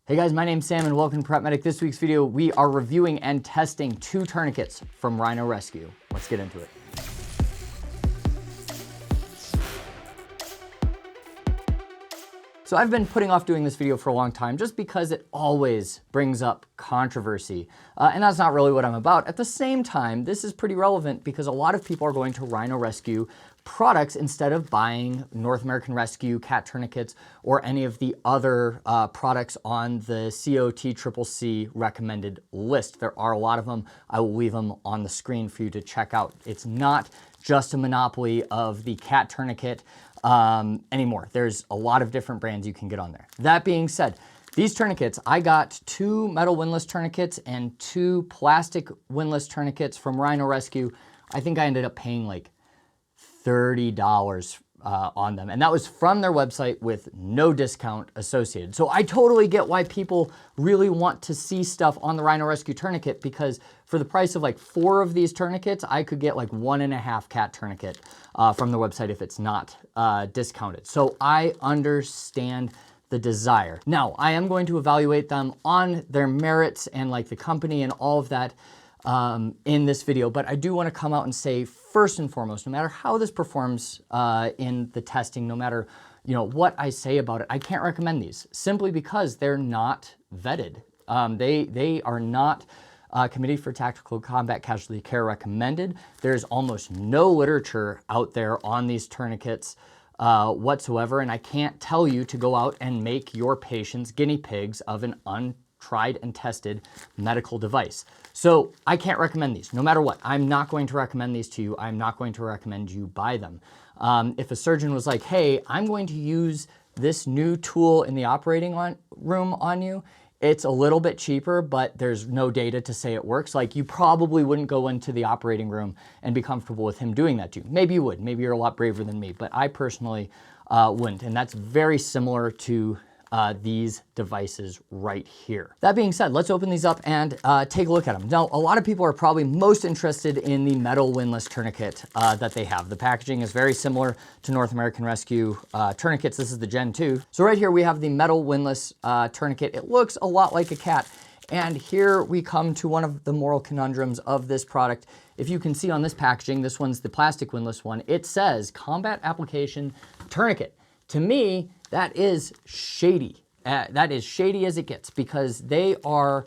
Hey guys, my name's Sam and welcome to Prep Medic. This week's video, we are reviewing and testing 2 tourniquets from Rhino Rescue. Let's get into it. So I've been putting off doing this video for a long time just because it always brings up controversy. And that's not really what I'm about. At the same time, this is pretty relevant because a lot of people are going to Rhino Rescue products instead of buying North American Rescue cat tourniquets or any of the other products on the COTCCC recommended list. There are a lot of them. I will leave them on the screen for you to check out. It's not just a monopoly of the cat tourniquet anymore. There's a lot of different brands you can get on there. That being said, these tourniquets, I got 2 metal windlass tourniquets and 2 plastic windlass tourniquets from Rhino Rescue. I think I ended up paying like $30 on them. And that was from their website with no discount associated. So I totally get why people really want to see stuff on the Rhino Rescue tourniquet, because for the price of like 4 of these tourniquets, I could get like 1.5 cat tourniquet from the website if it's not discounted. So I understand the desire. Now, I am going to evaluate them on their merits and like the company and all of that in this video, but I do want to come out and say, first and foremost, no matter how this performs in the testing, no matter what I say about it, I can't recommend these simply because they're not vetted. They are not Committee for Tactical Combat Casualty Care recommended. There's almost no literature out there on these tourniquets whatsoever, and I can't tell you to go out and make your patients guinea pigs of an untried and tested medical device. So I can't recommend these, no matter what. I'm not going to recommend these to you. I'm not going to recommend you buy them. If a surgeon was like, hey, I'm going to use this new tool in the operating room on you, it's a little bit cheaper, but there's no data to say it works. Like, you probably wouldn't go into the operating room and be comfortable with him doing that to you. Maybe you would. Maybe you're a lot braver than me, but I personally wouldn't. And that's very similar to these devices right here. That being said, let's open these up and take a look at them. Now, a lot of people are probably most interested in the metal windlass tourniquet that they have. The packaging is very similar to North American Rescue tourniquets. This is the Gen 2. So right here we have the metal windlass tourniquet. It looks a lot like a cat. And here we come to one of the moral conundrums of this product. If you can see on this packaging, this one's the plastic windlass one. It says combat application tourniquet. To me, that is shady. That is shady as it gets, because they are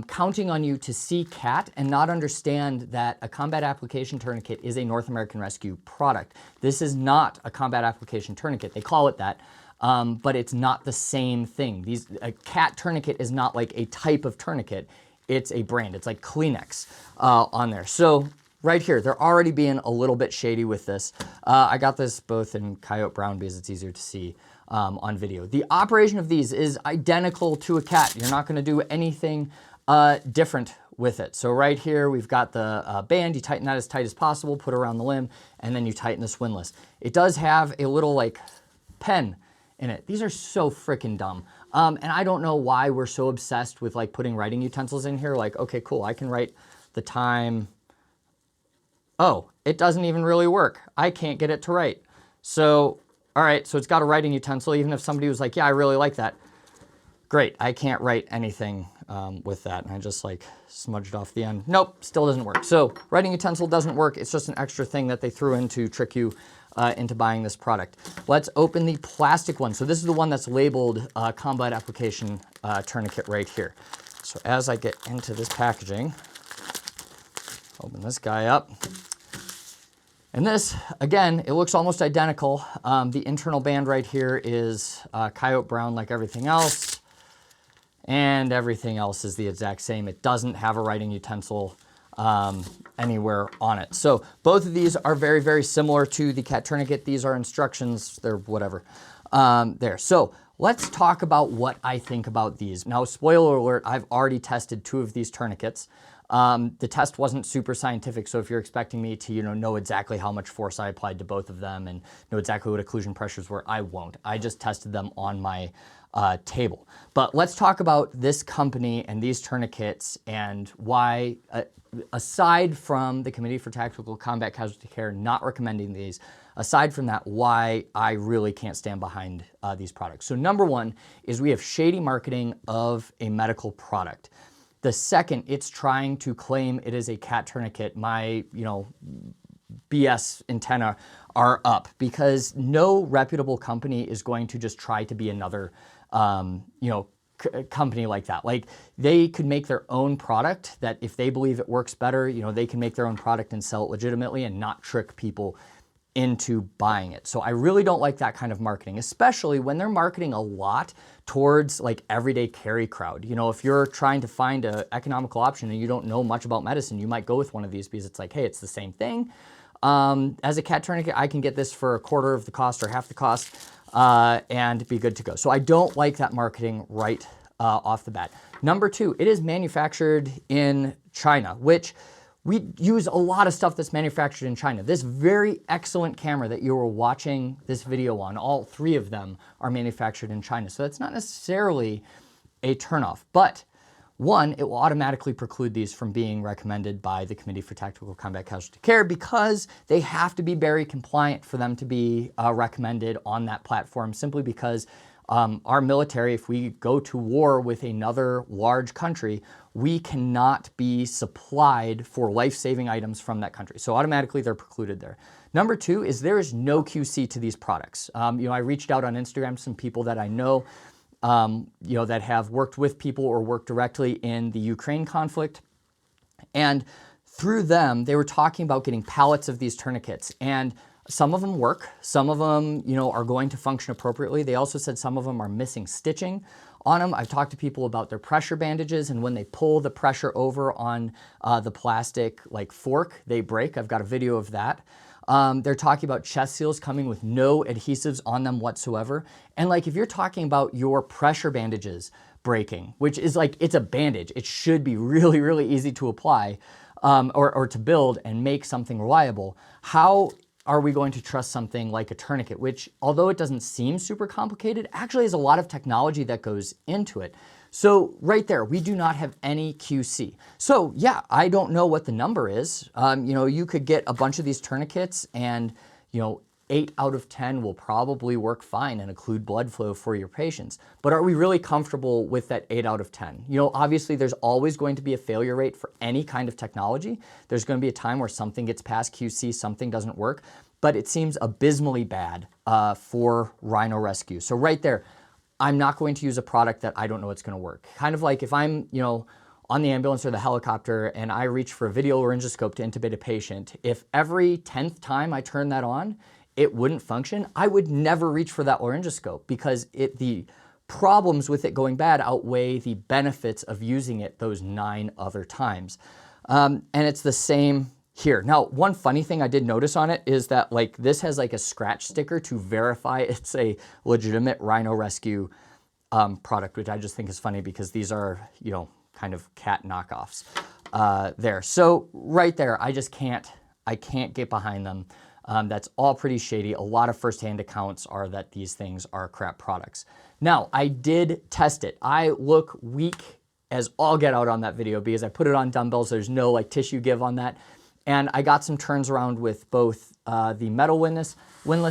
counting on you to see cat and not understand that a combat application tourniquet is a North American Rescue product. This is not a combat application tourniquet. They call it that, but it's not the same thing. A cat tourniquet is not like a type of tourniquet. It's a brand. It's like Kleenex on there. So right here, they're already being a little bit shady with this. I got this both in Coyote Brown because it's easier to see on video. The operation of these is identical to a cat. You're not going to do anything different with it. So right here, we've got the band. You tighten that as tight as possible, put it around the limb, and then you tighten this windlass. It does have a little like pen in it. These are so freaking dumb. And I don't know why we're so obsessed with like putting writing utensils in here. Like, okay, cool, I can write the time. Oh, it doesn't even really work. I can't get it to write. So, all right, so it's got a writing utensil. Even if somebody was like, yeah, I really like that. Great, I can't write anything with that. And I just like smudged off the end. Nope, still doesn't work. So writing utensil doesn't work. It's just an extra thing that they threw in to trick you into buying this product. Let's open the plastic one. So this is the one that's labeled combat application tourniquet right here. So as I get into this packaging, open this guy up. And this, again, it looks almost identical. The internal band right here is Coyote Brown like everything else. And everything else is the exact same. It doesn't have a writing utensil anywhere on it. So both of these are very, very similar to the cat tourniquet. These are instructions. They're whatever there. So let's talk about what I think about these. Now, spoiler alert, I've already tested 2 of these tourniquets. The test wasn't super scientific, so if you're expecting me to, know exactly how much force I applied to both of them and know exactly what occlusion pressures were, I won't. I just tested them on my table. But let's talk about this company and these tourniquets and why, aside from the Committee for Tactical Combat Casualty Care not recommending these, aside from that, why I really can't stand behind these products. So number one is we have shady marketing of a medical product. The second, it's trying to claim it is a cat tourniquet. My, BS antenna are up, because no reputable company is going to just try to be another, company like that. Like, they could make their own product that if they believe it works better, they can make their own product and sell it legitimately and not trick people into buying it. So I really don't like that kind of marketing, especially when they're marketing a lot towards like everyday carry crowd. If you're trying to find an economical option and you don't know much about medicine, you might go with one of these because it's like, hey, it's the same thing. As a cat tourniquet, I can get this for a quarter of the cost or half the cost and be good to go. So I don't like that marketing right off the bat. Number two, it is manufactured in China, which we use a lot of stuff that's manufactured in China. This very excellent camera that you were watching this video on, all three of them are manufactured in China. So that's not necessarily a turnoff, but one, it will automatically preclude these from being recommended by the Committee for Tactical Combat Casualty Care, because they have to be very compliant for them to be recommended on that platform, simply because our military, if we go to war with another large country, we cannot be supplied for life-saving items from that country. So automatically they're precluded there. Number two is there is no QC to these products. I reached out on Instagram to some people that I know, that have worked with people or worked directly in the Ukraine conflict. And through them, they were talking about getting pallets of these tourniquets. And some of them work, some of them, are going to function appropriately. They also said some of them are missing stitching on them. I've talked to people about their pressure bandages, and when they pull the pressure over on the plastic like fork, they break. I've got a video of that. They're talking about chest seals coming with no adhesives on them whatsoever. And like, if you're talking about your pressure bandages breaking, which is like, it's a bandage, it should be really, really easy to apply or to build and make something reliable. How are we going to trust something like a tourniquet, which, although it doesn't seem super complicated, actually has a lot of technology that goes into it? So right there, we do not have any QC. So yeah, I don't know what the number is. You could get a bunch of these tourniquets and, 8 out of 10 will probably work fine and occlude blood flow for your patients. But are we really comfortable with that 8 out of 10? Obviously there's always going to be a failure rate for any kind of technology. There's going to be a time where something gets past QC, something doesn't work, but it seems abysmally bad for Rhino Rescue. So right there, I'm not going to use a product that I don't know it's going to work. Kind of like if I'm, on the ambulance or the helicopter and I reach for a video laryngoscope to intubate a patient, if every 10th time I turn that on, it wouldn't function, I would never reach for that laryngoscope, because the problems with it going bad outweigh the benefits of using it those 9 other times. And it's the same here. Now, one funny thing I did notice on it is that like this has like a scratch sticker to verify it's a legitimate Rhino Rescue product, which I just think is funny because these are, kind of cat knockoffs there. So right there, I can't get behind them. That's all pretty shady. A lot of firsthand accounts are that these things are crap products. Now, I did test it. I look weak as all get out on that video because I put it on dumbbells. There's no like tissue give on that. And I got some turns around with both the metal windlass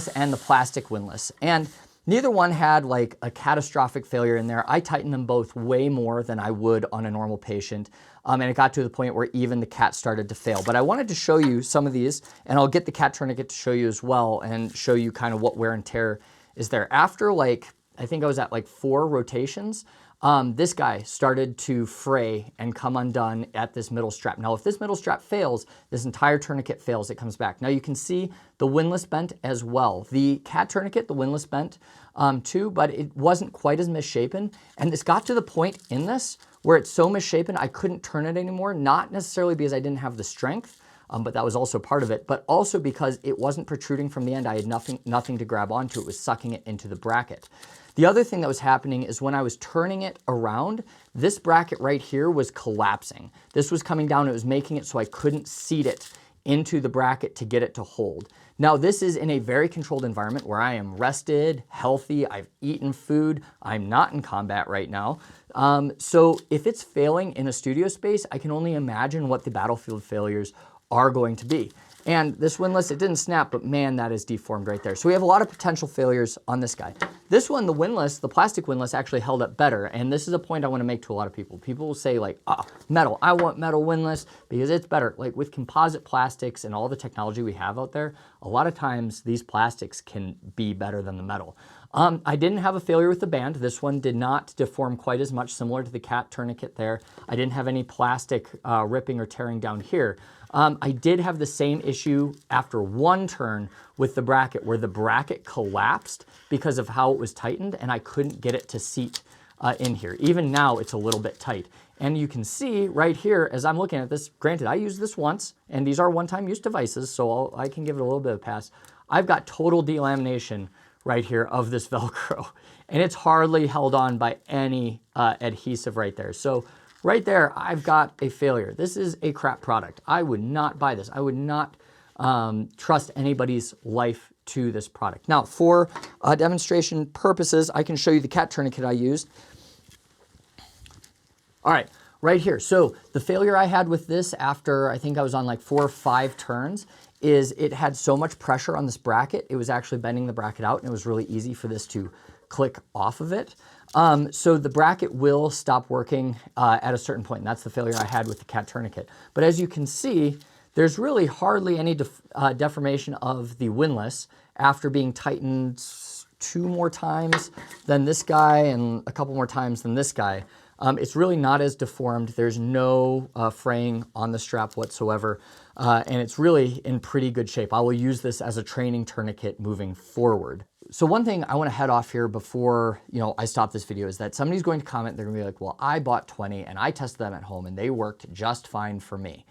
and the plastic windlass. And neither one had like a catastrophic failure in there. I tightened them both way more than I would on a normal patient. And it got to the point where even the cat started to fail. But I wanted to show you some of these, and I'll get the cat tourniquet to show you as well and show you kind of what wear and tear is there. After like, I think I was at like 4 rotations, this guy started to fray and come undone at this middle strap. Now, if this middle strap fails, this entire tourniquet fails, it comes back. Now you can see the windlass bent as well. The cat tourniquet, the windlass bent too, but it wasn't quite as misshapen. And this got to the point in this where it's so misshapen, I couldn't turn it anymore, not necessarily because I didn't have the strength, but that was also part of it, but also because it wasn't protruding from the end. I had nothing to grab onto. It was sucking it into the bracket. The other thing that was happening is when I was turning it around, this bracket right here was collapsing. This was coming down, it was making it so I couldn't seat it into the bracket to get it to hold. Now, this is in a very controlled environment where I am rested, healthy, I've eaten food, I'm not in combat right now. So if it's failing in a studio space, I can only imagine what the battlefield failures are going to be. And this windlass, it didn't snap, but man, that is deformed right there. So we have a lot of potential failures on this guy. This one, the windlass, the plastic windlass actually held up better. And this is a point I want to make to a lot of people. People will say like, oh, metal, I want metal windlass because it's better. Like with composite plastics and all the technology we have out there, a lot of times these plastics can be better than the metal. I didn't have a failure with the band. This one did not deform quite as much, similar to the cat tourniquet there. I didn't have any plastic ripping or tearing down here. I did have the same issue after one turn with the bracket, where the bracket collapsed because of how it was tightened, and I couldn't get it to seat in here. Even now, it's a little bit tight. And you can see right here, as I'm looking at this, granted, I used this once, and these are one-time use devices, so I can give it a little bit of a pass. I've got total delamination right here of this Velcro, and it's hardly held on by any adhesive right there. So right there, I've got a failure. This is a crap product. I would not buy this. I would not trust anybody's life to this product. Now, for demonstration purposes, I can show you the cat tourniquet I used. All right, right here. So the failure I had with this after, I think I was on like 4 or 5 turns, is it had so much pressure on this bracket, it was actually bending the bracket out, and it was really easy for this to click off of it. So the bracket will stop working at a certain point, and that's the failure I had with the cat tourniquet. But as you can see, there's really hardly any deformation of the windlass after being tightened 2 more times than this guy and a couple more times than this guy. It's really not as deformed. There's no fraying on the strap whatsoever, and it's really in pretty good shape. I will use this as a training tourniquet moving forward. So one thing I want to head off here before I stop this video is that somebody's going to comment. They're going to be like, well, I bought 20 and I tested them at home and they worked just fine for me.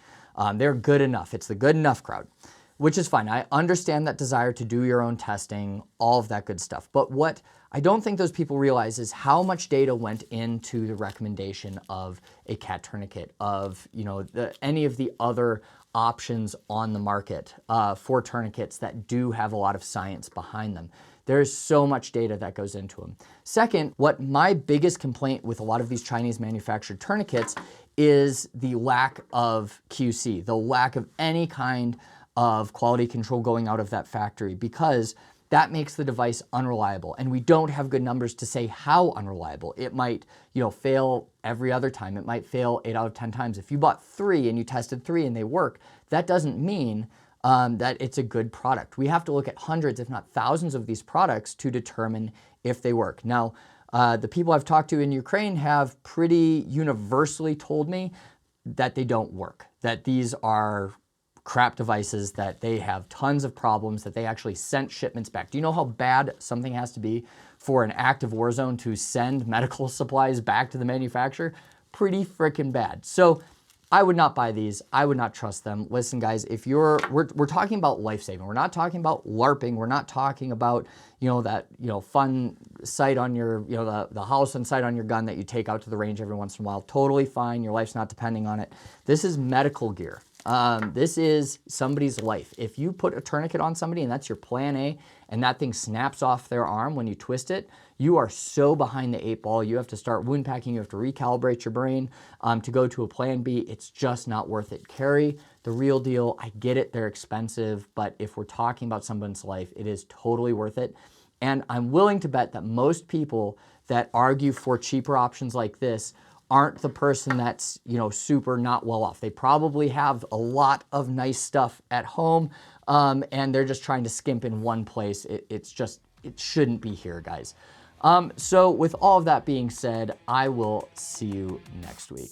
They're good enough. It's the good enough crowd, which is fine. I understand that desire to do your own testing, all of that good stuff. But what I don't think those people realize is how much data went into the recommendation of a cat tourniquet, of any of the other options on the market for tourniquets that do have a lot of science behind them. There's so much data that goes into them. Second, what my biggest complaint with a lot of these Chinese manufactured tourniquets is the lack of QC, the lack of any kind of quality control going out of that factory, because that makes the device unreliable. And we don't have good numbers to say how unreliable. It might, fail every other time. It might fail 8 out of 10 times. If you bought 3 and you tested 3 and they work, that doesn't mean that it's a good product. We have to look at hundreds, if not thousands of these products to determine if they work. Now, the people I've talked to in Ukraine have pretty universally told me that they don't work, that these are crap devices, that they have tons of problems, that they actually sent shipments back. Do you know how bad something has to be for an active war zone to send medical supplies back to the manufacturer? Pretty freaking bad. So I would not buy these. I would not trust them. Listen, guys, if we're talking about life-saving. We're not talking about LARPing. We're not talking about, that, fun sight on your, the house and sight on your gun that you take out to the range every once in a while. Totally fine. Your life's not depending on it. This is medical gear. This is somebody's life. If you put a tourniquet on somebody and that's your plan A, and that thing snaps off their arm when you twist it, you are so behind the 8 ball. You have to start wound packing. You have to recalibrate your brain to go to a plan B. It's just not worth it. Carry the real deal. I get it. They're expensive, but if we're talking about someone's life, it is totally worth it. And I'm willing to bet that most people that argue for cheaper options like this aren't the person that's, super not well off. They probably have a lot of nice stuff at home, and they're just trying to skimp in one place. It shouldn't be here, guys. So with all of that being said, I will see you next week.